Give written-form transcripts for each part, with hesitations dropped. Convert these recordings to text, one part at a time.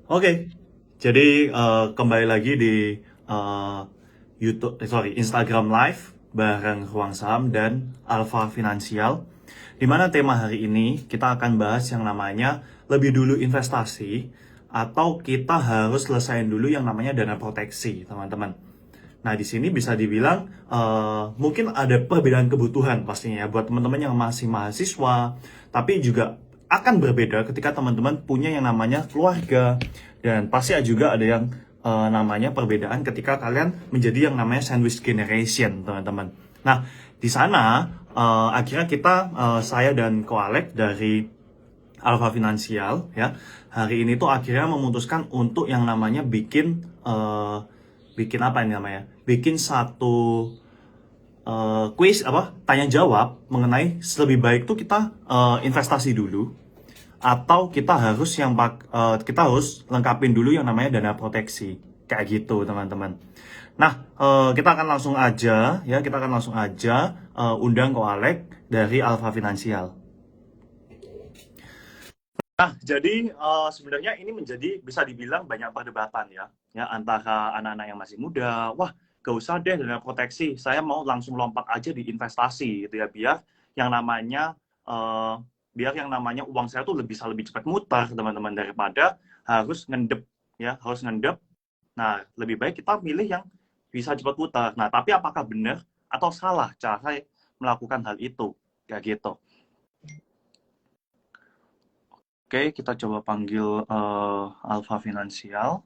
Oke, jadi kembali lagi di eh, Instagram Live bareng Ruang Saham dan Alfa Finansial. Di mana tema hari ini kita akan bahas yang namanya lebih dulu investasi atau kita harus selesaiin dulu yang namanya dana proteksi, teman-teman. Nah, di sini bisa dibilang mungkin ada perbedaan kebutuhan pastinya ya buat teman-teman yang masih mahasiswa, tapi juga akan berbeda ketika teman-teman punya yang namanya keluarga dan pasti juga ada yang namanya perbedaan ketika kalian menjadi yang namanya sandwich generation, teman-teman. Nah, di sana akhirnya saya dan Ko Alek dari Alfa Finansial ya hari ini tuh akhirnya memutuskan untuk yang namanya bikin apa ini namanya bikin satu quiz apa tanya jawab mengenai lebih baik tuh kita investasi dulu atau kita harus lengkapin dulu yang namanya dana proteksi kayak gitu, teman-teman. Nah, kita akan langsung aja undang Ko Alek dari Alfa Finansial. Nah, jadi sebenarnya ini bisa dibilang banyak perdebatan ya antara anak-anak yang masih muda. Wah, gak usah deh dana proteksi, saya mau langsung lompat aja di investasi gitu ya, yang namanya eh, biar yang namanya uang saya tuh bisa lebih cepat mutar, teman-teman, daripada harus ngendep. Nah, lebih baik kita milih yang bisa cepat mutar. Nah, tapi apakah benar atau salah cara melakukan hal itu? Kayak gitu. Oke, kita coba panggil Alfa Finansial.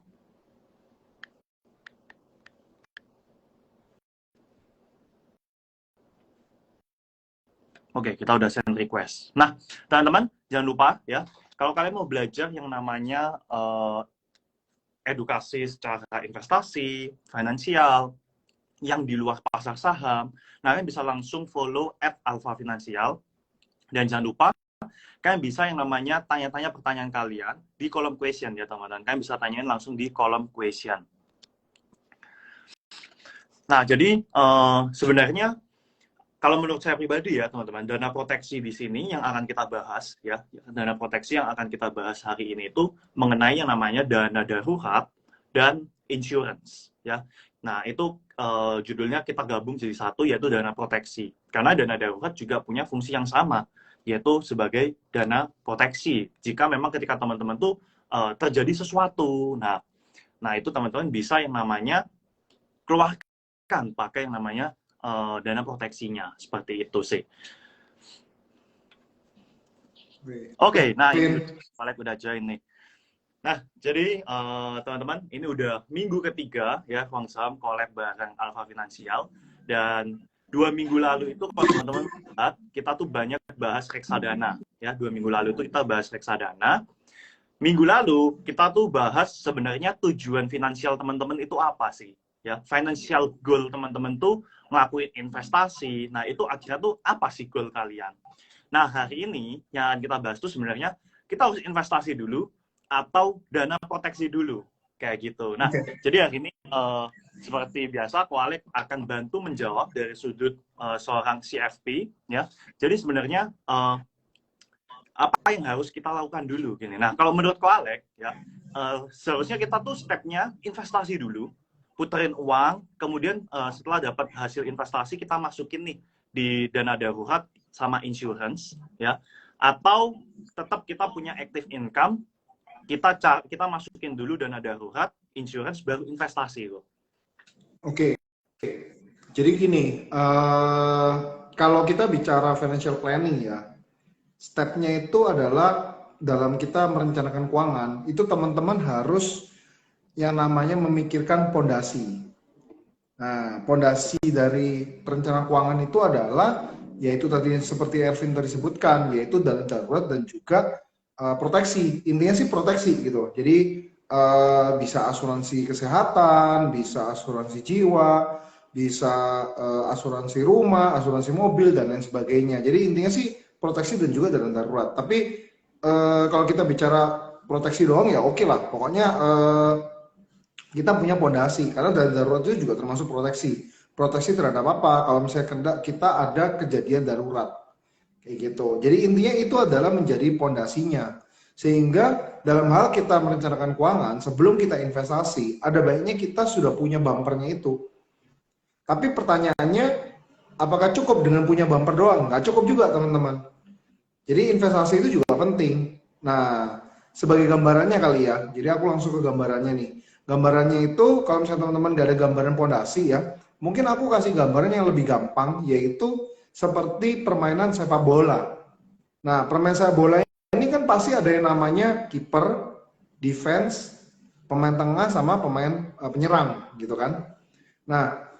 Oke, kita udah send request. Nah, teman-teman, jangan lupa ya, kalau kalian mau belajar yang namanya edukasi secara investasi, finansial, yang di luar pasar saham, nah kalian bisa langsung follow @alfafinansial. Dan jangan lupa, kalian bisa yang namanya tanya-tanya pertanyaan kalian di kolom question ya, teman-teman. Kalian bisa tanyain langsung di kolom question. Nah, jadi sebenarnya kalau menurut saya pribadi ya, teman-teman, dana proteksi di sini yang akan kita bahas ya, dana proteksi yang akan kita bahas hari ini itu mengenai yang namanya dana darurat dan insurance ya. Nah, itu judulnya kita gabung jadi satu, yaitu dana proteksi. Karena dana darurat juga punya fungsi yang sama, yaitu sebagai dana proteksi. Jika memang ketika teman-teman tuh terjadi sesuatu, nah itu teman-teman bisa yang namanya keluarkan pakai yang namanya dana proteksinya, seperti itu sih. Oke, nah ini Alex udah join nih. Nah, jadi teman-teman, ini udah minggu ketiga ya Ruang Saham collab bareng Alfa Finansial, dan 2 minggu lalu itu kalau teman-teman lihat kita tuh banyak bahas reksadana ya. 2 minggu lalu itu kita bahas reksadana. Minggu lalu kita tuh bahas sebenarnya tujuan finansial teman-teman itu apa sih ya, financial goal teman-teman tuh ngelakuin investasi. Nah, itu akhirnya tuh apa sih goal kalian? Nah, hari ini yang kita bahas tuh sebenarnya kita harus investasi dulu atau dana proteksi dulu kayak gitu. Nah, jadi hari ini seperti biasa Koalek akan bantu menjawab dari sudut seorang CFP ya. Jadi sebenarnya apa yang harus kita lakukan dulu gini. Nah, kalau menurut Ko Alek ya, seharusnya kita tuh stepnya investasi dulu, puterin uang, kemudian setelah dapat hasil investasi kita masukin nih di dana darurat sama insurance ya, atau tetap kita punya active income, kita masukin dulu dana darurat, insurance, baru investasi loh. Oke, jadi gini, kalau kita bicara financial planning ya, stepnya itu adalah dalam kita merencanakan keuangan, itu teman-teman harus yang namanya memikirkan pondasi. Nah, pondasi dari perencanaan keuangan itu adalah, yaitu tadi seperti Ervin tadi sebutkan, yaitu dana darurat dan juga proteksi. Intinya sih proteksi gitu. Jadi bisa asuransi kesehatan, bisa asuransi jiwa, bisa asuransi rumah, asuransi mobil dan lain sebagainya. Jadi intinya sih proteksi dan juga dana darurat. Tapi kalau kita bicara proteksi doang ya oke lah. Pokoknya kita punya pondasi karena dana darurat itu juga termasuk proteksi terhadap apa kalau misalnya kita ada kejadian darurat kayak gitu. Jadi intinya itu adalah menjadi pondasinya, sehingga dalam hal kita merencanakan keuangan, sebelum kita investasi, ada baiknya kita sudah punya bumpernya itu. Tapi pertanyaannya, apakah cukup dengan punya bumper doang? Nggak cukup juga, teman-teman. Jadi investasi itu juga penting. Nah, sebagai gambarannya kali ya, jadi aku langsung ke gambarannya nih. Gambarannya itu, kalau misalnya teman-teman nggak ada gambaran pondasi ya, mungkin aku kasih gambaran yang lebih gampang, yaitu seperti permainan sepak bola. Nah, permainan sepak bola ini kan pasti ada yang namanya kiper, defense, pemain tengah, sama pemain penyerang, gitu kan. Nah,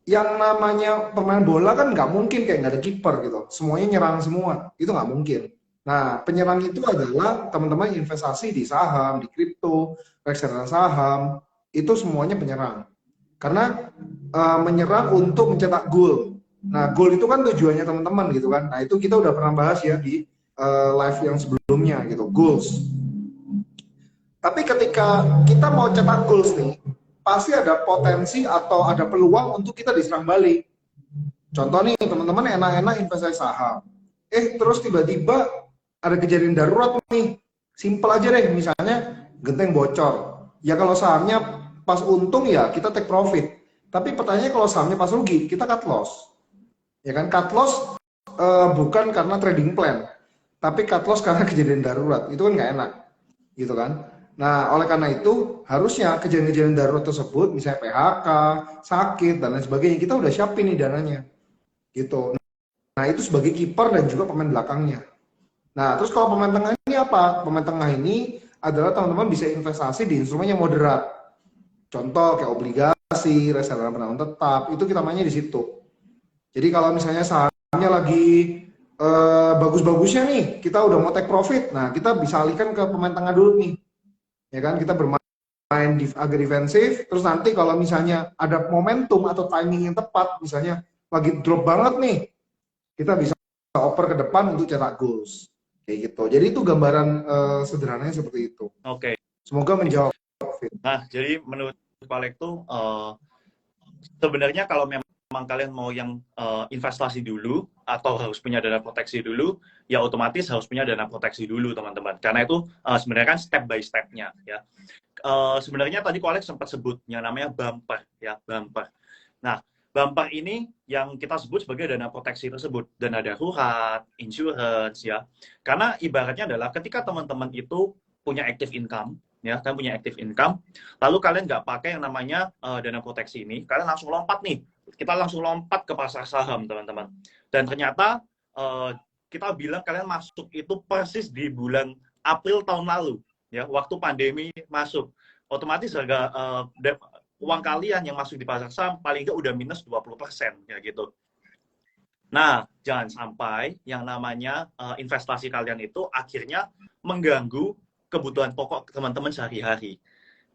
yang namanya pemain bola kan nggak mungkin kayak nggak ada kiper gitu. Semuanya nyerang semua, itu nggak mungkin. Nah, penyerang itu adalah teman-teman investasi di saham, di kripto, reksadana saham, itu semuanya penyerang. Karena menyerang untuk mencetak gol. Nah, gol itu kan tujuannya teman-teman gitu kan. Nah, itu kita udah pernah bahas ya di live yang sebelumnya gitu, goals. Tapi ketika kita mau cetak goals nih, pasti ada potensi atau ada peluang untuk kita diserang balik. Contoh nih, teman-teman enak-enak investasi saham. Terus tiba-tiba ada kejadian darurat nih. Simpel aja deh, misalnya genteng bocor. Ya kalau sahamnya pas untung ya kita take profit. Tapi pertanyaannya kalau sahamnya pas rugi, kita cut loss. Ya kan, cut loss bukan karena trading plan, tapi cut loss karena kejadian darurat. Itu kan nggak enak, gitu kan. Nah, oleh karena itu harusnya kejadian-kejadian darurat tersebut, misalnya PHK, sakit dan lain sebagainya, kita udah siapin nih dananya, gitu. Nah, itu sebagai kiper dan juga pemain belakangnya. Nah, terus kalau pemain tengah ini apa? Pemain tengah ini adalah teman-teman bisa investasi di instrumen yang moderat. Contoh kayak obligasi, reksadana pendanaan tetap, itu kita mainnya di situ. Jadi kalau misalnya sahamnya lagi bagus-bagusnya nih, kita udah mau take profit, nah kita bisa alihkan ke pemain tengah dulu nih. Ya kan, kita bermain agak defensif, terus nanti kalau misalnya ada momentum atau timing yang tepat, misalnya lagi drop banget nih, kita bisa oper ke depan untuk cetak goals. Kayak gitu. Jadi itu gambaran sederhananya seperti itu. Oke. Semoga menjawab. Nah, jadi menurut Pak Alek tuh sebenarnya kalau memang kalian mau yang investasi dulu atau harus punya dana proteksi dulu, ya otomatis harus punya dana proteksi dulu, teman-teman. Karena itu sebenarnya kan step by step-nya ya. Sebenarnya tadi Ko Alex sempat sebut yang namanya bumper ya, bumper. Nah, bumper ini yang kita sebut sebagai dana proteksi tersebut, dana darurat, insurance ya. Karena ibaratnya adalah ketika teman-teman itu punya active income, ya, kalian punya active income, lalu kalian nggak pakai yang namanya dana proteksi ini, kalian langsung lompat nih. Kita langsung lompat ke pasar saham, teman-teman. Dan ternyata kita bilang kalian masuk itu persis di bulan April tahun lalu, ya, waktu pandemi masuk. Otomatis harga uang kalian yang masuk di pasar saham paling nggak udah minus 20% ya gitu. Nah, jangan sampai yang namanya investasi kalian itu akhirnya mengganggu kebutuhan pokok teman-teman sehari-hari.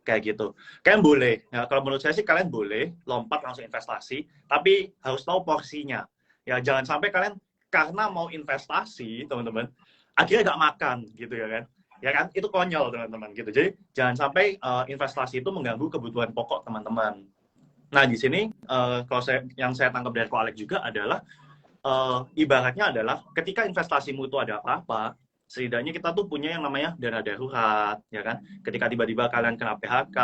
Kayak gitu. Kalian boleh, ya, kalau menurut saya sih kalian boleh lompat langsung investasi, tapi harus tahu porsinya. Ya, jangan sampai kalian karena mau investasi, teman-teman, akhirnya nggak makan gitu ya kan. Ya kan, itu konyol teman-teman gitu. Jadi jangan sampai investasi itu mengganggu kebutuhan pokok teman-teman. Nah di sini kalau yang saya tangkap dari Ko Alex juga adalah ibaratnya adalah ketika investasimu itu ada apa-apa, setidaknya kita tuh punya yang namanya dana darurat, ya kan? Ketika tiba-tiba kalian kena PHK,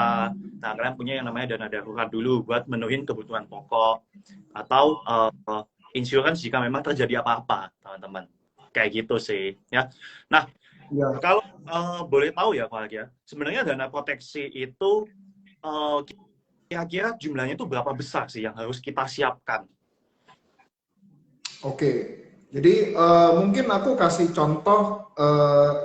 nah kalian punya yang namanya dana darurat dulu buat menuhin kebutuhan pokok atau insurance jika memang terjadi apa-apa, teman-teman. Kayak gitu sih, ya. Nah. Ya. Kalau boleh tahu ya Pak ya, sebenarnya dana proteksi itu kira-kira jumlahnya itu berapa besar sih yang harus kita siapkan? Oke, jadi mungkin aku kasih contoh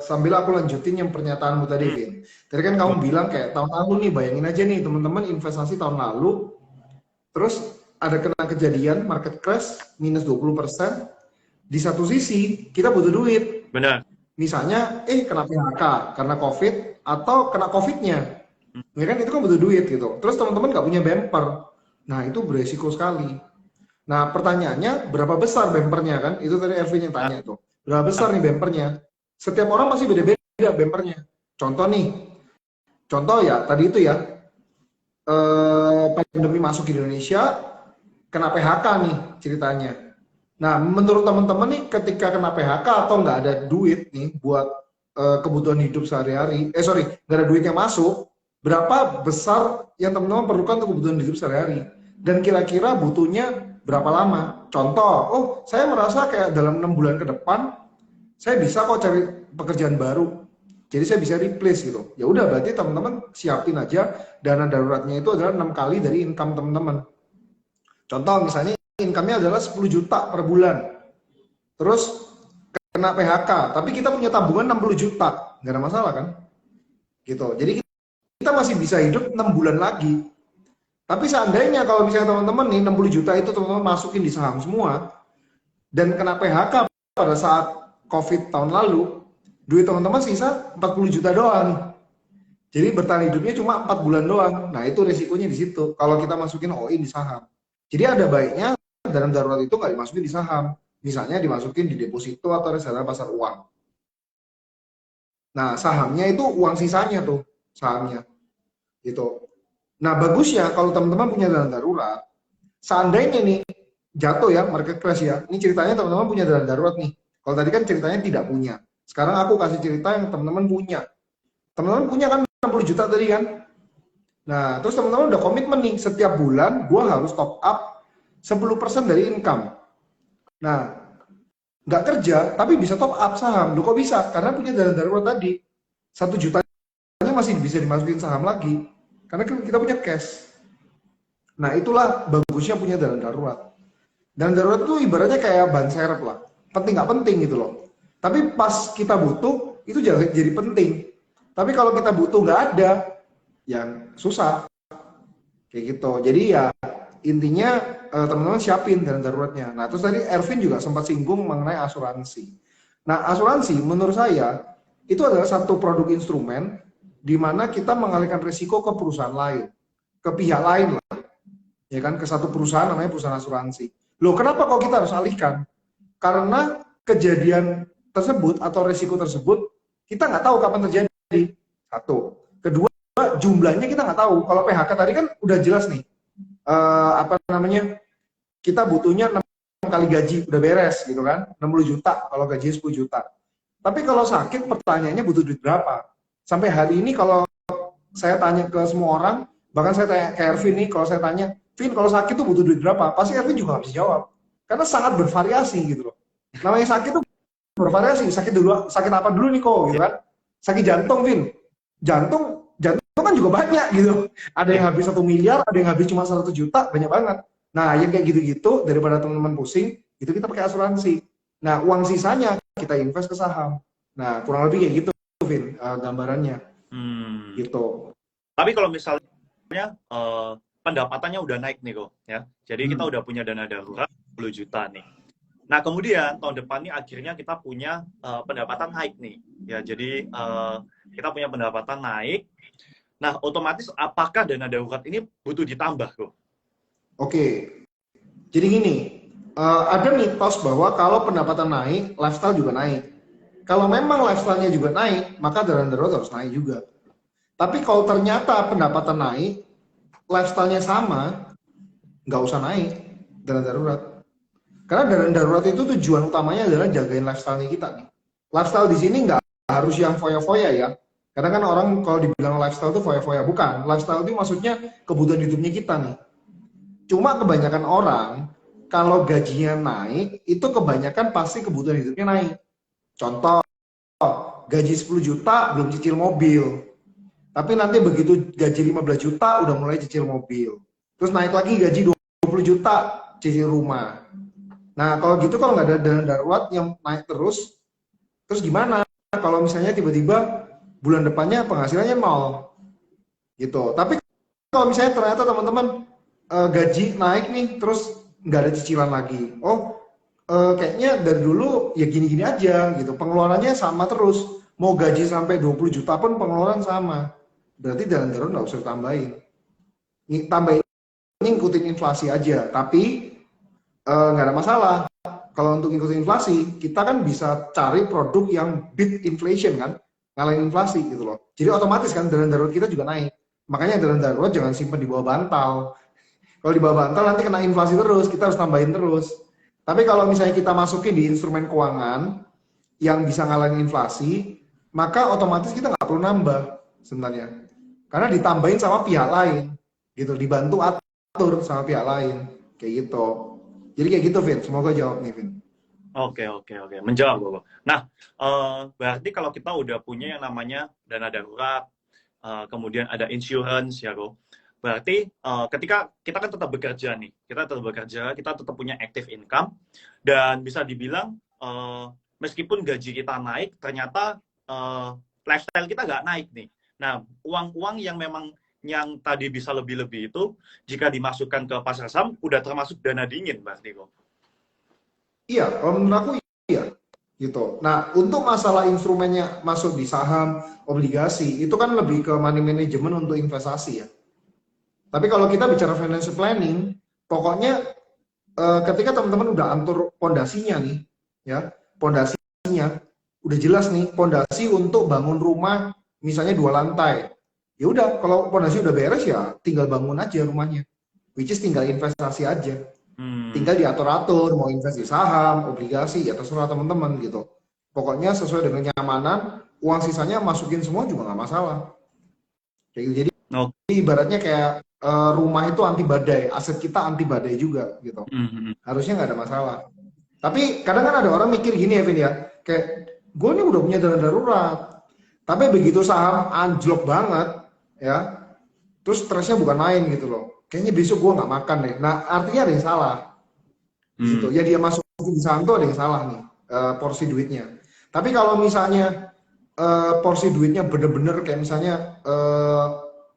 sambil aku lanjutin yang pernyataanmu tadi, Vin. Tadi kan kamu bilang kayak tahun lalu nih, bayangin aja nih teman-teman investasi tahun lalu, terus ada kena kejadian market crash minus 20%, di satu sisi kita butuh duit. Benar. Misalnya, kena PHK karena COVID atau kena COVID-nya. Ya kan, itu kan butuh duit gitu. Terus teman-teman nggak punya bumper. Nah, itu beresiko sekali. Nah, pertanyaannya, berapa besar bumpernya kan? Itu tadi Erwin yang tanya tuh. Berapa besar nih bumpernya? Setiap orang pasti beda-beda bumpernya. Contoh ya, tadi itu ya, pandemi masuk ke Indonesia, kena PHK nih ceritanya. Nah, menurut teman-teman nih, ketika kena PHK atau nggak ada duit nih buat kebutuhan hidup sehari-hari, nggak ada duit yang masuk, berapa besar yang teman-teman perlukan untuk kebutuhan hidup sehari-hari, dan kira-kira butuhnya berapa lama. Contoh, oh saya merasa kayak dalam 6 bulan ke depan saya bisa kok cari pekerjaan baru, jadi saya bisa replace gitu. Ya udah, berarti teman-teman siapin aja dana daruratnya itu adalah 6 kali dari income teman-teman. Contoh misalnya income-nya adalah 10 juta per bulan, terus kena PHK, tapi kita punya tabungan 60 juta, nggak ada masalah kan? Gitu. Jadi kita masih bisa hidup 6 bulan lagi. Tapi seandainya kalau misalnya teman-teman nih 60 juta itu teman-teman masukin di saham semua dan kena PHK pada saat COVID tahun lalu, duit teman-teman sisa 40 juta doang. Jadi bertahan hidupnya cuma 4 bulan doang. Nah itu resikonya di situ. Kalau kita masukin all in di saham. Jadi ada baiknya dana darurat itu nggak dimasukin di saham. Misalnya dimasukin di deposito atau reksadana pasar uang. Nah, sahamnya itu uang sisanya tuh, sahamnya. Gitu. Nah, bagusnya kalau teman-teman punya dana darurat, seandainya nih jatuh ya market crash ya. Ini ceritanya teman-teman punya dana darurat nih. Kalau tadi kan ceritanya tidak punya. Sekarang aku kasih cerita yang teman-teman punya. Teman-teman punya kan 60 juta tadi kan? Nah, terus teman-teman udah komitmen nih, setiap bulan gua harus top up 10% dari income. Nah, nggak kerja, tapi bisa top up saham. Loh kok bisa? Karena punya dana darurat tadi. 1 jutanya masih bisa dimasukin saham lagi. Karena kita punya cash. Nah, itulah bagusnya punya dana darurat. Dana darurat itu ibaratnya kayak ban serep lah. Penting nggak penting gitu loh. Tapi pas kita butuh, itu jadi penting. Tapi kalau kita butuh nggak ada, yang susah. Kayak gitu. Jadi ya, intinya teman-teman siapin dana daruratnya. Nah, terus tadi Ervin juga sempat singgung mengenai asuransi. Nah, asuransi menurut saya itu adalah satu produk instrumen di mana kita mengalihkan risiko ke perusahaan lain, ke pihak lain lah, ya kan, ke satu perusahaan namanya perusahaan asuransi. Loh, kenapa kok kita harus alihkan? Karena kejadian tersebut atau risiko tersebut kita nggak tahu kapan terjadi. Satu. Kedua, jumlahnya kita nggak tahu. Kalau PHK tadi kan udah jelas nih. Kita butuhnya 6 kali gaji, udah beres gitu kan, 60 juta kalau gaji 10 juta. Tapi kalau sakit pertanyaannya butuh duit berapa? Sampai hari ini kalau saya tanya ke semua orang, bahkan saya tanya ke Ervin nih, kalau saya tanya, Vin kalau sakit tuh butuh duit berapa? Pasti Ervin juga nggak bisa jawab. Karena sangat bervariasi gitu loh. Namanya sakit tuh bervariasi, sakit apa dulu nih kok gitu kan? Sakit jantung, Vin. Jantung kan juga banyak gitu. Ada yang habis 1 miliar, ada yang habis cuma 100 juta, banyak banget. Nah, yang kayak gitu-gitu, daripada teman-teman pusing, itu kita pakai asuransi. Nah, uang sisanya kita invest ke saham. Nah, kurang lebih kayak gitu, Vin, gambarannya. Gitu. Tapi kalau misalnya pendapatannya udah naik nih kok, ya. Jadi kita udah punya dana darurat 10 juta nih. Nah, kemudian tahun depan nih akhirnya kita punya pendapatan naik nih. Ya, jadi kita punya pendapatan naik. Nah, otomatis apakah dana darurat ini butuh ditambah kok? Oke, jadi gini, ada mitos bahwa kalau pendapatan naik, lifestyle juga naik. Kalau memang lifestyle-nya juga naik, maka dana darurat harus naik juga. Tapi kalau ternyata pendapatan naik, lifestyle-nya sama, nggak usah naik dana darurat. Karena dana darurat itu tujuan utamanya adalah jagain lifestyle-nya kita nih. Lifestyle di sini nggak harus yang foya-foya ya. Karena kan orang kalau dibilang lifestyle itu foya-foya, bukan. Lifestyle itu maksudnya kebutuhan hidupnya kita nih. Cuma kebanyakan orang, kalau gajinya naik, itu kebanyakan pasti kebutuhan hidupnya naik. Contoh, gaji 10 juta belum cicil mobil. Tapi nanti begitu gaji 15 juta udah mulai cicil mobil. Terus naik lagi gaji 20 juta cicil rumah. Nah, kalau gitu kalau nggak ada dana darurat yang naik terus gimana? Kalau misalnya tiba-tiba bulan depannya penghasilannya 0. Gitu. Tapi kalau misalnya ternyata teman-teman gaji naik nih, terus nggak ada cicilan lagi. Oh, kayaknya dari dulu ya gini-gini aja gitu. Pengeluarannya sama terus. Mau gaji sampai 20 juta pun pengeluaran sama. Berarti dana darurat nggak usah tambahin. Tambahin ini ngikutin inflasi aja. Tapi nggak ada masalah. Kalau untuk ngikutin inflasi, kita kan bisa cari produk yang beat inflation kan, ngalahin inflasi gitu loh. Jadi otomatis kan dana darurat kita juga naik. Makanya dana darurat jangan simpan di bawah bantal. Kalau di bawah bantal nanti kena inflasi terus, kita harus tambahin terus. Tapi kalau misalnya kita masukin di instrumen keuangan yang bisa ngalahin inflasi, maka otomatis kita nggak perlu nambah sebenarnya. Karena ditambahin sama pihak lain, gitu, dibantu atur sama pihak lain, kayak gitu. Jadi kayak gitu, Vin. Semoga jawab nih, Vin. Oke, menjawab, Bobo. Nah, berarti kalau kita udah punya yang namanya dana darurat, kemudian ada insurance, ya, Bro. Berarti ketika kita kan tetap bekerja nih, kita tetap punya active income, dan bisa dibilang meskipun gaji kita naik, ternyata lifestyle kita nggak naik nih. Nah, uang-uang yang memang yang tadi bisa lebih-lebih itu, jika dimasukkan ke pasar saham, udah termasuk dana dingin, berarti, Bro. Iya, kalau menurut aku iya, gitu. Nah, untuk masalah instrumennya masuk di saham, obligasi, itu kan lebih ke money management untuk investasi ya. Tapi kalau kita bicara financial planning, pokoknya ketika teman-teman udah atur pondasinya nih, ya, pondasinya udah jelas nih, pondasi untuk bangun rumah misalnya 2 lantai. Ya udah, kalau pondasi udah beres ya tinggal bangun aja rumahnya. Which is tinggal investasi aja. Tinggal diatur-atur, mau investasi saham, obligasi, ya terserah teman-teman gitu. Pokoknya sesuai dengan kenyamanan, uang sisanya masukin semua juga nggak masalah. Kayak gitu. Jadi ibaratnya kayak rumah itu anti badai, aset kita anti badai juga gitu. Harusnya nggak ada masalah. Tapi kadang kan ada orang mikir gini ya, Vin ya, kayak gue ini udah punya dana darurat, tapi begitu saham anjlok banget, ya, terus stresnya bukan main gitu loh. Kayaknya besok gue nggak makan deh. Nah, artinya ada yang salah. Gitu. Ya dia masukin di saham tuh ada yang salah nih, porsi duitnya. Tapi kalau misalnya porsi duitnya bener-bener kayak misalnya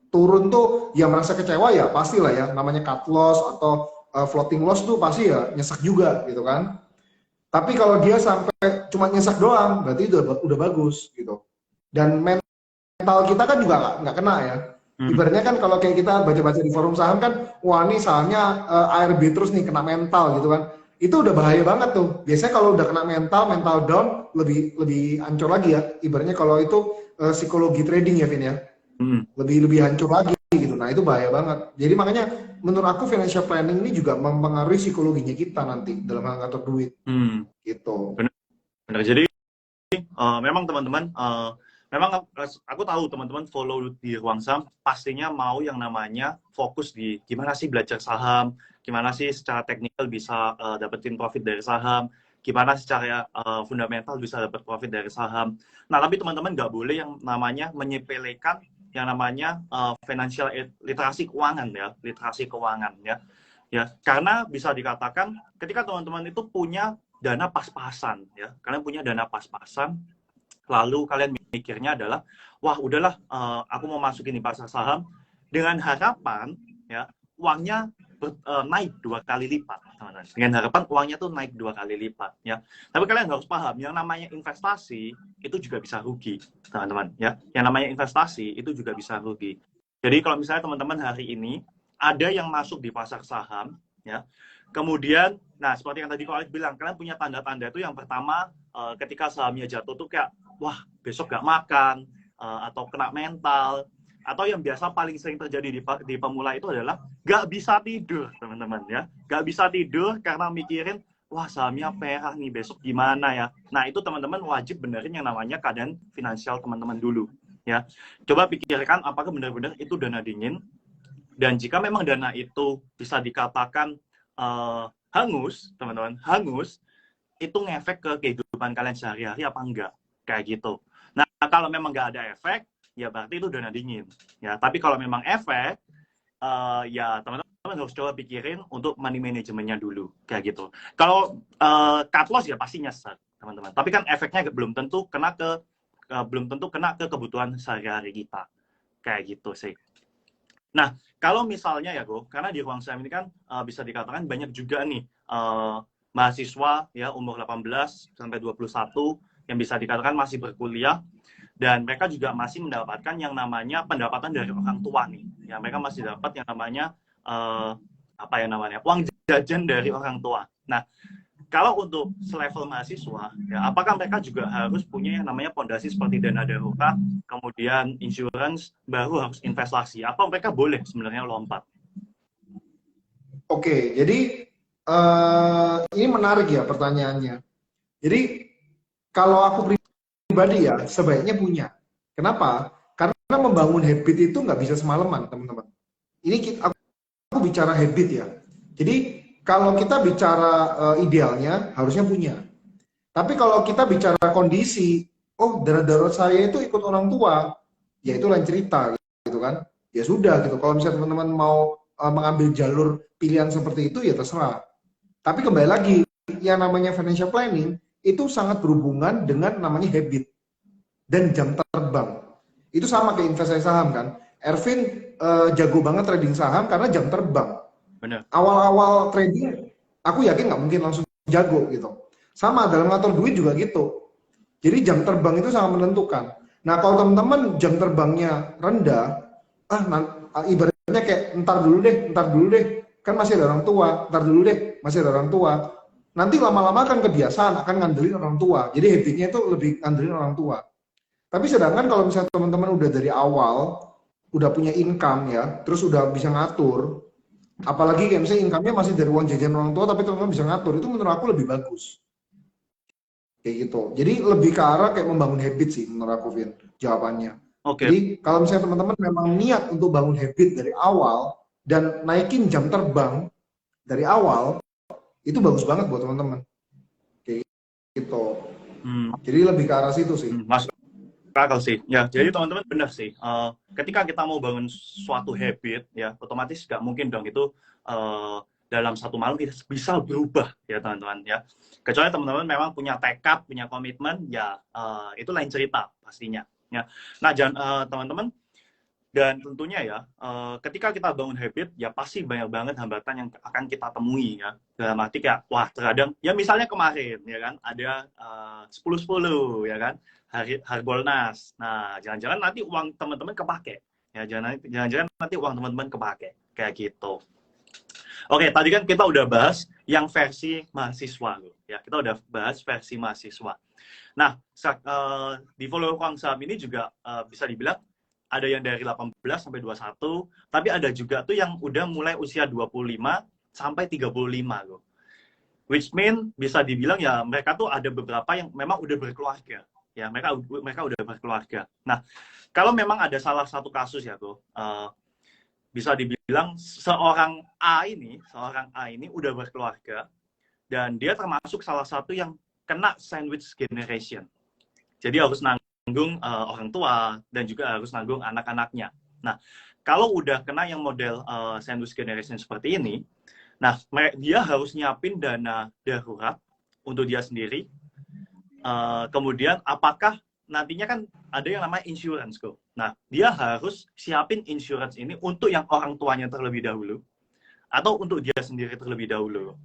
turun tuh ya merasa kecewa ya pastilah ya, namanya cut loss atau floating loss tuh pasti ya nyesek juga gitu kan. Tapi kalau dia sampai cuma nyesek doang berarti udah bagus gitu. Dan mental kita kan juga nggak kena ya. Ibaratnya kan kalau kayak kita baca-baca di forum saham kan, wah ini sahamnya ARB terus nih kena mental gitu kan. Itu udah bahaya banget tuh. Biasanya kalau udah kena mental down lebih hancur lagi ya. Ibaratnya kalau itu psikologi trading ya, Vin ya. Lebih hancur lagi gitu. Nah, itu bahaya banget. Jadi makanya menurut aku financial planning ini juga mempengaruhi psikologinya kita nanti dalam hal ngatur duit. Gitu. Benar. Jadi memang teman-teman memang aku tahu teman-teman follow di Ruang Saham pastinya mau yang namanya fokus di gimana sih belajar saham, gimana sih secara teknikal bisa dapetin profit dari saham, gimana secara fundamental bisa dapat profit dari saham. Nah, tapi teman-teman nggak boleh yang namanya menyepelekan yang namanya financial literasi keuangan ya, literasi keuangan ya. Ya, karena bisa dikatakan ketika teman-teman itu punya dana pas-pasan ya, kalian punya dana pas-pasan, lalu kalian mikirnya adalah, wah udahlah, aku mau masukin di pasar saham dengan harapan ya uangnya naik 2 kali lipat, teman-teman. Dengan harapan uangnya tuh naik 2 kali lipat ya. Tapi kalian harus paham, yang namanya investasi itu juga bisa rugi, teman-teman ya. Yang namanya investasi itu juga bisa rugi. Jadi kalau misalnya teman-teman hari ini ada yang masuk di pasar saham ya, kemudian, nah seperti yang tadi Alex bilang, kalian punya tanda-tanda itu yang pertama, ketika sahamnya jatuh tuh kayak, wah besok gak makan, atau kena mental, atau yang biasa paling sering terjadi di pemula itu adalah gak bisa tidur, teman-teman ya. Gak bisa tidur karena mikirin, wah sahamnya merah nih, besok gimana ya. Nah itu teman-teman wajib benerin yang namanya keadaan finansial teman-teman dulu. Ya, coba pikirkan apakah benar-benar itu dana dingin, dan jika memang dana itu bisa dikatakan hangus, teman-teman, hangus, itu ngefek ke kehidupan kalian sehari-hari apa enggak, kayak gitu. Nah, kalau memang nggak ada efek, ya berarti itu dana dingin. Ya, tapi kalau memang efek, ya teman-teman harus coba pikirin untuk money manajemennya dulu, kayak gitu. Kalau cut loss ya pasti nyesek, teman-teman. Tapi kan efeknya belum tentu kena ke kebutuhan sehari-hari kita, kayak gitu sih. Nah, kalau misalnya ya, Go, karena di Ruang Saham ini kan bisa dikatakan banyak juga nih mahasiswa ya umur 18 sampai 21 yang bisa dikatakan masih berkuliah, dan mereka juga masih mendapatkan yang namanya pendapatan dari orang tua nih. Ya, mereka masih dapat yang namanya uang jajan dari orang tua. Nah, kalau untuk selevel mahasiswa, ya, apakah mereka juga harus punya yang namanya pondasi seperti dana darurat, kemudian insurance, baru harus investasi? Apa mereka boleh sebenarnya lompat? Oke, jadi ini menarik ya pertanyaannya. Jadi kalau aku pribadi ya, sebaiknya punya. Kenapa? Karena membangun habit itu nggak bisa semalaman, teman-teman. Ini aku bicara habit ya. Jadi kalau kita bicara idealnya harusnya punya. Tapi kalau kita bicara kondisi, oh darah saya itu ikut orang tua, ya itu lain cerita gitu kan. Ya sudah gitu. Kalau misalnya teman-teman mau mengambil jalur pilihan seperti itu ya terserah. Tapi kembali lagi, yang namanya financial planning itu sangat berhubungan dengan namanya habit dan jam terbang. Itu sama kayak investasi saham kan. Ervin jago banget trading saham karena jam terbang. Benar. Awal-awal trading, aku yakin nggak mungkin langsung jago gitu. Sama dalam ngatur duit juga gitu. Jadi jam terbang itu sangat menentukan. Nah kalau teman-teman jam terbangnya rendah, ibaratnya kayak ntar dulu deh, kan masih ada orang tua, ntar dulu deh, masih ada orang tua. Nanti lama-lama kan kebiasaan akan ngandelin orang tua. Jadi habitnya itu lebih ngandelin orang tua. Tapi sedangkan kalau misalnya teman-teman udah dari awal, udah punya income ya, terus udah bisa ngatur, apalagi kayak misalnya income-nya masih dari uang jajan orang tua, tapi teman-teman bisa ngatur, itu menurut aku lebih bagus. Kayak gitu. Jadi lebih ke arah kayak membangun habit sih menurut aku, Vin, jawabannya. Jadi kalau misalnya teman-teman memang niat untuk bangun habit dari awal dan naikin jam terbang dari awal, itu bagus banget buat teman-teman. Kayak gitu. Jadi lebih ke arah situ sih. Masuk akal sih. Ya, jadi teman-teman benar sih. Ketika kita mau bangun suatu habit, ya otomatis nggak mungkin dong itu dalam satu malam bisa berubah ya teman-teman ya. Kecuali teman-teman memang punya tekad, punya komitmen, ya itu lain cerita pastinya. Ya. Nah, teman-teman, dan tentunya ya, ketika kita bangun habit, ya pasti banyak banget hambatan yang akan kita temui ya. Dalam arti kayak, wah terkadang, ya misalnya kemarin ya kan, ada 10-10 ya kan, Harbolnas. Nah, jangan-jangan nanti uang teman-teman kepake. Ya, jangan-jangan nanti uang teman-teman kepake. Kayak gitu. Oke, tadi kan kita udah bahas yang versi mahasiswa. Ya, kita udah bahas versi mahasiswa. Nah, di follow uang saham ini juga bisa dibilang ada yang dari 18 sampai 21, tapi ada juga tuh yang udah mulai usia 25 sampai 35 loh. Which mean bisa dibilang ya mereka tuh ada beberapa yang memang udah berkeluarga. Ya, mereka udah berkeluarga. Nah, kalau memang ada salah satu kasus ya tuh, bisa dibilang seorang A ini udah berkeluarga dan dia termasuk salah satu yang kena sandwich generation. Jadi harus nanggung orang tua dan juga harus nanggung anak-anaknya. Nah, kalau udah kena yang model sandwich generation seperti ini, nah dia harus nyiapin dana darurat untuk dia sendiri. Kemudian apakah nantinya kan ada yang namanya insurance kok. Nah, dia harus siapin insurance ini untuk yang orang tuanya terlebih dahulu atau untuk dia sendiri terlebih dahulu.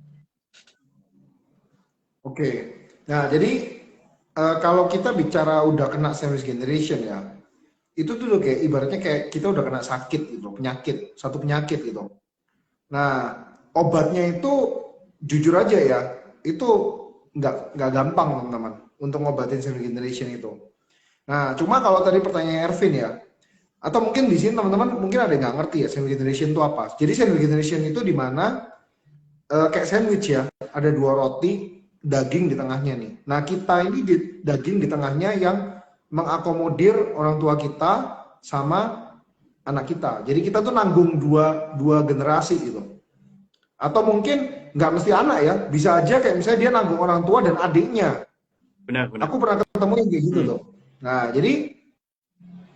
Oke. Nah, jadi kalau kita bicara udah kena sandwich generation ya, itu tuh kayak ibaratnya kayak kita udah kena sakit gitu, satu penyakit gitu. Nah, obatnya itu jujur aja ya, itu nggak gampang teman-teman untuk ngobatin sandwich generation itu. Nah, cuma kalau tadi pertanyaan Ervin ya, atau mungkin di sini teman-teman mungkin ada yang nggak ngerti ya sandwich generation itu apa. Jadi sandwich generation itu di mana kayak sandwich ya, ada 2 roti, daging di tengahnya nih. Nah, kita ini daging di tengahnya yang mengakomodir orang tua kita sama anak kita. Jadi kita tuh nanggung dua generasi gitu. Atau mungkin nggak mesti anak ya, bisa aja kayak misalnya dia nanggung orang tua dan adiknya. Benar. Aku pernah ketemu yang kayak gitu tuh. Nah, jadi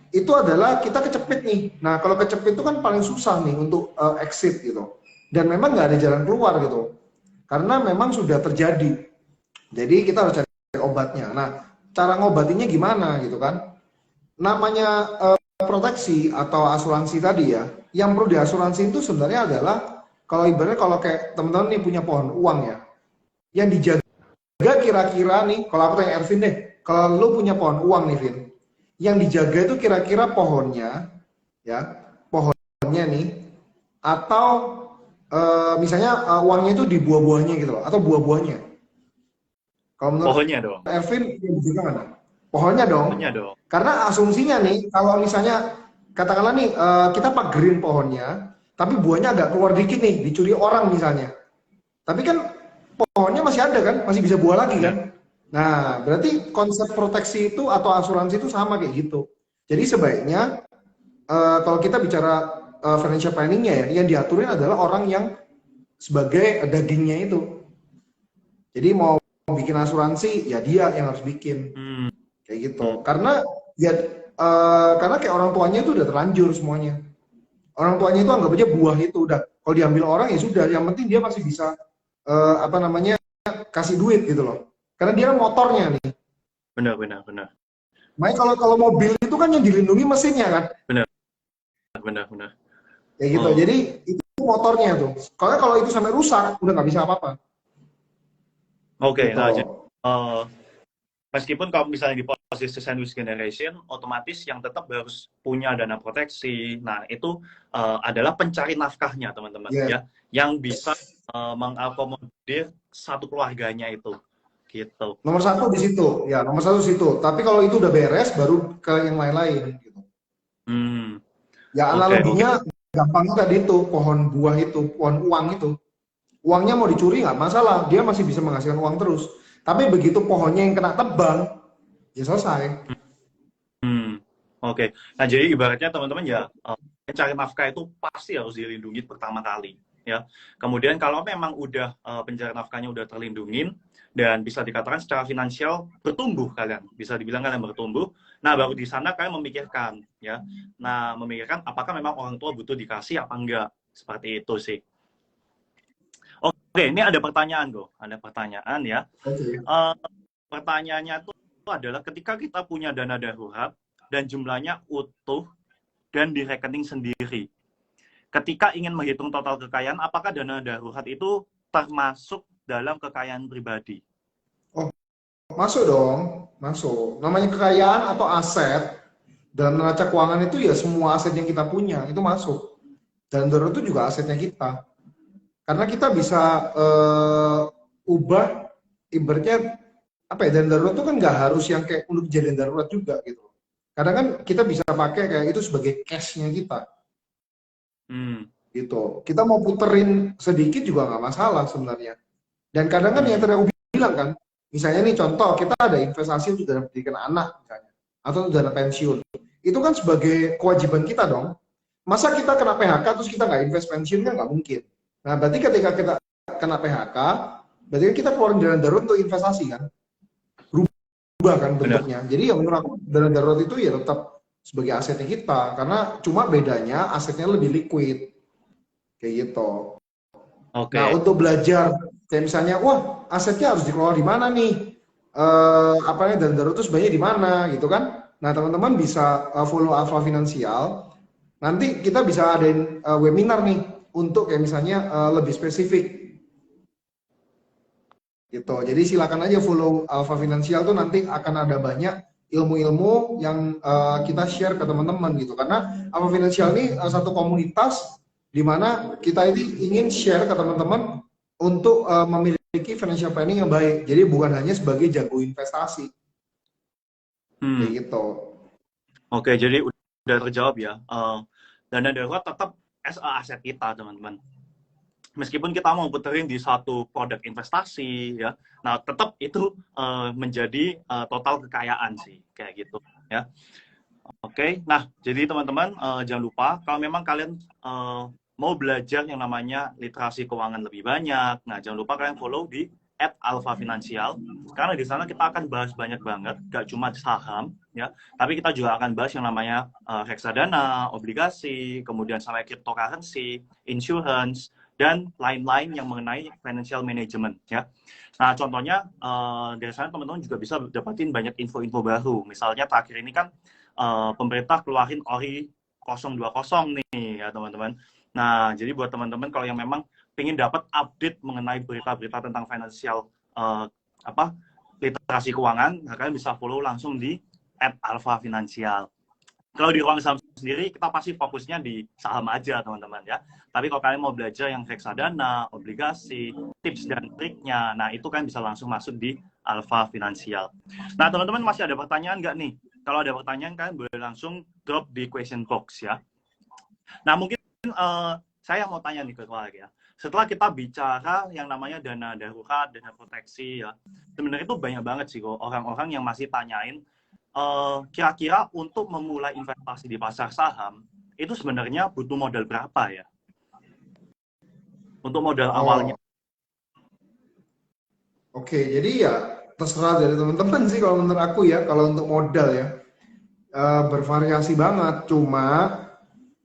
itu adalah kita kecepit nih. Nah, kalau kecepit itu kan paling susah nih untuk exit gitu. Dan memang nggak ada jalan keluar gitu. Karena memang sudah terjadi. Jadi kita harus cari obatnya. Nah, cara ngobatinya gimana gitu kan? Namanya proteksi atau asuransi tadi ya, yang perlu diasuransi itu sebenarnya adalah kalau ibaratnya kalau kayak teman-teman nih punya pohon uang ya, yang dijaga kira-kira nih, kalau aku tanya Ervin deh, kalau lu punya pohon uang nih Vin, yang dijaga itu kira-kira pohonnya, ya, pohonnya nih, atau misalnya uangnya itu di buah-buahnya gitu loh, atau buah-buahnya. Kalau menurut pohonnya dong. Ervin, yang dijaga mana? Pohonnya dong. Pohonnya dong. Karena asumsinya nih, kalau misalnya katakanlah nih kita pagerin pohonnya, tapi buahnya agak keluar dikit nih, dicuri orang misalnya. Tapi kan pohonnya masih ada kan, masih bisa buah lagi kan. Nah, berarti konsep proteksi itu atau asuransi itu sama kayak gitu. Jadi sebaiknya kalau kita bicara financial planningnya ya, yang diaturin adalah orang yang sebagai dagingnya itu. Jadi mau bikin asuransi, ya dia yang harus bikin Hmm. kayak Hmm. gitu. Karena ya karena kayak orang tuanya itu udah terlanjur semuanya. Orang tuanya itu anggap aja buah itu udah. Kalau diambil orang ya sudah. Yang penting dia masih bisa apa namanya kasih duit gitu loh. Karena dia kan motornya nih. Benar, benar, benar. Makanya kalau mobil itu kan yang dilindungi mesinnya kan. Benar, benar, benar. Kayak gitu. Oh, Jadi itu motornya tuh. Kalau itu sampai rusak udah nggak bisa apa-apa. oke. Gitu. Nah, jadi eh, meskipun kalau misalnya di posisi sandwich generation, otomatis yang tetap harus punya dana proteksi. Nah, itu adalah pencari nafkahnya, teman-teman, Yes. ya, yang bisa mengakomodir satu keluarganya itu, gitu. Nomor satu di situ, ya nomor satu di situ. Tapi kalau itu udah beres, baru ke yang lain-lain. Gitu. Hmm, Ya oke, oke. analoginya gampangnya tadi itu pohon buah itu, pohon uang itu. Uangnya mau dicuri nggak masalah, dia masih bisa menghasilkan uang terus. Tapi begitu pohonnya yang kena tebang, ya selesai. Hmm, oke. Nah, jadi ibaratnya teman-teman ya, pencari nafkah itu pasti harus dilindungi pertama kali, ya. Kemudian kalau memang udah pencari nafkahnya udah terlindungin dan bisa dikatakan secara finansial bertumbuh kalian, bisa dibilang kalian bertumbuh. Nah, baru di sana kalian memikirkan, ya. Nah, memikirkan apakah memang orang tua butuh dikasih apa enggak, seperti itu sih. Oke, ini ada pertanyaan, Go. Ada pertanyaan ya. Oke. Eh, Pertanyaannya itu adalah ketika kita punya dana darurat dan jumlahnya utuh dan di rekening sendiri. Ketika ingin menghitung total kekayaan, apakah dana darurat itu termasuk dalam kekayaan pribadi? Oh, masuk dong, masuk. Namanya kekayaan atau aset dalam neraca keuangan itu ya semua aset yang kita punya itu masuk. Dan darurat itu juga asetnya kita. Karena kita bisa ubah ibaratnya apa ya, dan darurat itu kan nggak harus yang kayak untuk kejadian darurat juga gitu. Kadang kan kita bisa pakai kayak itu sebagai cash-nya kita Hmm, gitu. Kita mau puterin sedikit juga nggak masalah sebenarnya. Dan kadang kan yang hmm, tadi aku bilang kan, misalnya nih contoh kita ada investasi untuk dana pendidikan anak misalnya, atau untuk dana pensiun. Itu kan sebagai kewajiban kita dong. Masa kita kena PHK terus kita nggak invest pensiun kan nggak mungkin. Nah berarti ketika kita kena PHK, berarti kan kita keluarin dana darurat untuk investasi kan, berubah kan benar. bentuknya. Jadi yang menurut aku dana darurat itu ya tetap sebagai asetnya kita, karena cuma bedanya asetnya lebih liquid kayak gitu. Nah, Oke. untuk belajar kayak misalnya, wah asetnya harus dikelola di mana nih? Apa namanya dan darurat itu sebenarnya di mana gitu kan? Nah, teman-teman bisa follow Alpha Finansial. Nanti kita bisa adain webinar nih untuk kayak misalnya lebih spesifik gitu. Jadi silakan aja follow Alpha Finansial tuh nanti akan ada banyak ilmu-ilmu yang kita share ke teman-teman gitu. Karena Alpha Finansial ini satu komunitas di mana kita ini ingin share ke teman-teman untuk memiliki financial planning yang baik. Jadi bukan hanya sebagai jago investasi kayak Hmm, gitu. oke, jadi udah terjawab ya. Dana darurat tetap as a aset kita, teman-teman. Meskipun kita mau puterin di satu produk investasi, ya, nah tetap itu menjadi total kekayaan sih, kayak gitu, ya. Oke, nah jadi teman-teman jangan lupa kalau memang kalian mau belajar yang namanya literasi keuangan lebih banyak, nah jangan lupa kalian follow di @alfafinancial karena di sana kita akan bahas banyak banget, gak cuma saham, ya, tapi kita juga akan bahas yang namanya reksadana, obligasi, kemudian sampai cryptocurrency, insurance, dan lain-lain yang mengenai financial management, ya. Nah contohnya dari sana teman-teman juga bisa dapatin banyak info-info baru, misalnya terakhir ini kan pemerintah keluarin ORI 020 nih ya teman-teman. Nah, jadi buat teman-teman kalau yang memang ingin dapat update mengenai berita-berita tentang finansial apa literasi keuangan, nah kalian bisa follow langsung di @alfafinancial. Kalau di ruang saham sendiri kita pasti fokusnya di saham aja teman-teman ya. Tapi kalau kalian mau belajar yang reksadana, obligasi, tips dan triknya, nah itu kan bisa langsung masuk di Alfa Finansial. Nah teman-teman masih ada pertanyaan nggak nih? Kalau ada pertanyaan kalian boleh langsung drop di question box ya. Nah mungkin saya mau tanya nih ke keluarga ya. Setelah kita bicara yang namanya dana darurat, dana proteksi ya, sebenarnya itu banyak banget sih kok orang-orang yang masih tanyain kira-kira untuk memulai investasi di pasar saham itu sebenarnya butuh modal berapa ya? Untuk modal awalnya. Oke, jadi ya terserah dari teman-teman sih kalau menurut aku ya. Kalau untuk modal ya bervariasi banget. Cuma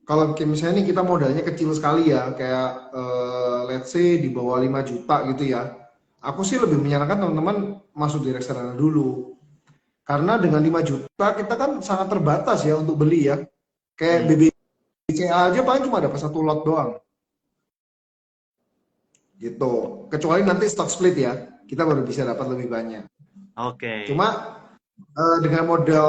kalau misalnya nih kita modalnya kecil sekali ya, kayak let's say di bawah 5 juta gitu ya. Aku sih lebih menyarankan teman-teman masuk di reksadana dulu. Karena dengan 5 juta kita kan sangat terbatas ya untuk beli ya. Kayak BBCA aja paling cuma dapat 1 lot doang. Gitu. Kecuali nanti stock split ya, kita baru bisa dapat lebih banyak. Oke. Cuma dengan modal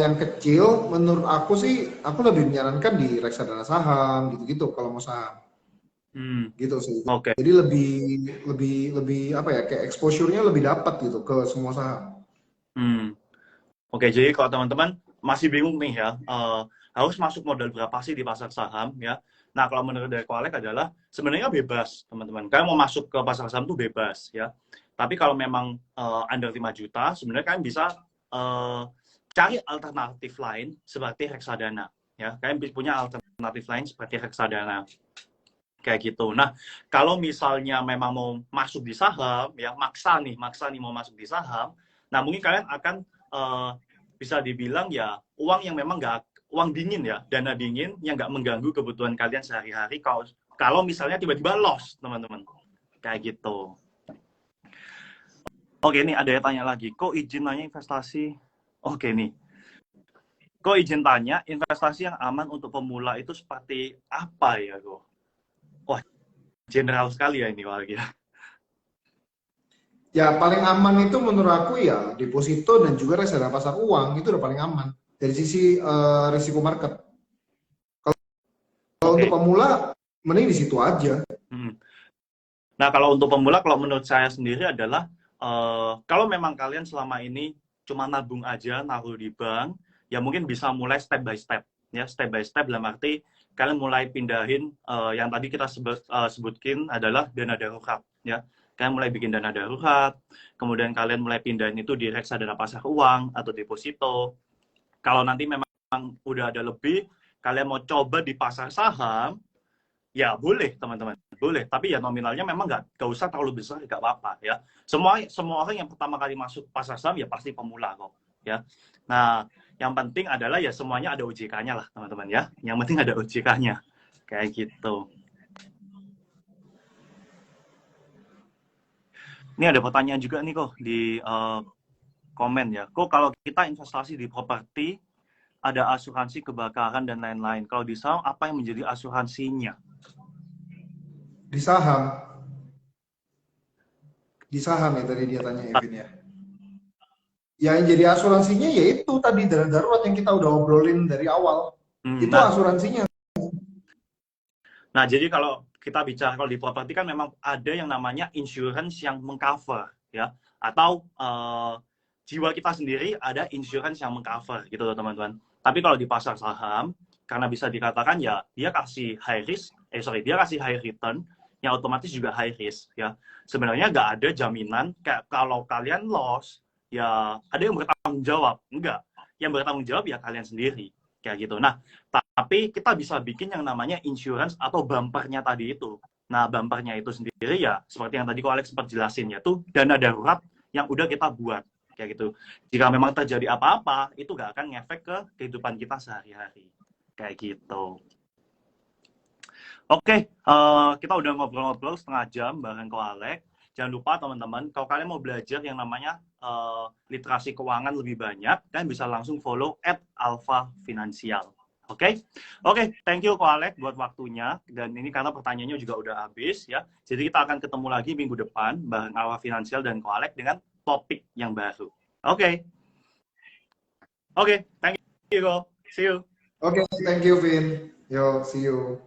yang kecil, menurut aku sih, aku lebih menyarankan di reksadana saham gitu-gitu kalau mau saham. Gitu sih. Oke. Jadi lebih apa ya, kayak exposure-nya lebih dapat gitu ke semua saham. Oke, jadi kalau teman-teman masih bingung nih ya, harus masuk modal berapa sih di pasar saham ya? Nah, kalau menurut dari Koalek adalah sebenarnya bebas, teman-teman. Kalian mau masuk ke pasar saham tuh bebas ya. Tapi kalau memang under 5 juta, sebenarnya kalian bisa cari alternatif lain seperti reksadana ya. Kalian punya alternatif lain seperti reksadana. Kayak gitu. Nah, kalau misalnya memang mau masuk di saham, ya maksa nih mau masuk di saham, nah mungkin kalian akan bisa dibilang ya uang yang memang uang dingin ya, dana dingin yang nggak mengganggu kebutuhan kalian sehari-hari kalau misalnya tiba-tiba loss, teman-teman. Kayak gitu. Oke, nih ada yang tanya lagi, kok izin nanya investasi? Oke nih. Kok izin tanya investasi yang aman untuk pemula itu seperti apa ya, kok? Wah, general sekali ya ini lagi ya. Ya paling aman itu menurut aku ya deposito dan juga reksadana pasar uang itu udah paling aman dari sisi risiko market. Kalau untuk pemula mending di situ aja. Nah, kalau untuk pemula, kalau menurut saya sendiri adalah kalau memang kalian selama ini cuma nabung aja, naruh di bank, ya mungkin bisa mulai step by step. Ya, step by step dalam arti kalian mulai pindahin yang tadi kita sebutkin adalah dana darurat. Ya, kalian mulai bikin dana darurat, kemudian kalian mulai pindahin itu di reksadana pasar uang atau deposito. Kalau nanti memang udah ada lebih, kalian mau coba di pasar saham, ya boleh teman-teman, boleh. Tapi ya nominalnya memang nggak usah terlalu besar, nggak apa-apa ya. Semua orang yang pertama kali masuk pasar saham ya pasti pemula kok ya. Nah, yang penting adalah ya semuanya ada OJK-nya lah teman-teman ya. Yang penting ada OJK-nya kayak gitu. Ini ada pertanyaan juga nih kok di komen ya. Kok kalau kita investasi di properti ada asuransi kebakaran dan lain-lain. Kalau di saham apa yang menjadi asuransinya? Di saham. Di saham ya tadi dia tanya Evin ya. Ya yang jadi asuransinya yaitu tadi dana darurat yang kita udah obrolin dari awal. Itu asuransinya. Nah, jadi kalau kita bicara kalau di properti kan memang ada yang namanya insurance yang mengcover ya, atau jiwa kita sendiri ada insurance yang mengcover gitu loh teman-teman. Tapi kalau di pasar saham karena bisa dikatakan ya dia kasih dia kasih high return yang otomatis juga high risk ya. Sebenarnya nggak ada jaminan kayak kalau kalian loss ya ada yang bertanggung jawab, enggak. Yang bertanggung jawab ya kalian sendiri kayak gitu. Nah, tapi kita bisa bikin yang namanya insurance atau bumpernya tadi itu. Nah, bumpernya itu sendiri ya seperti yang tadi Alex sempat jelasin ya, tuh dana darurat yang udah kita buat kayak gitu. Jika memang terjadi apa-apa, itu nggak akan ngefek ke kehidupan kita sehari-hari kayak gitu. Oke, kita udah ngobrol-ngobrol setengah jam bareng Alex. Jangan lupa teman-teman, kalau kalian mau belajar yang namanya literasi keuangan lebih banyak, kalian bisa langsung follow @alfafinancial. Oke, thank you Alex buat waktunya. Dan ini karena pertanyaannya juga udah habis ya. Jadi kita akan ketemu lagi minggu depan bareng Alfa Finansial dan Alex dengan topik yang baru. Oke, thank you. See you. Oke, thank you Vin. Yo, see you.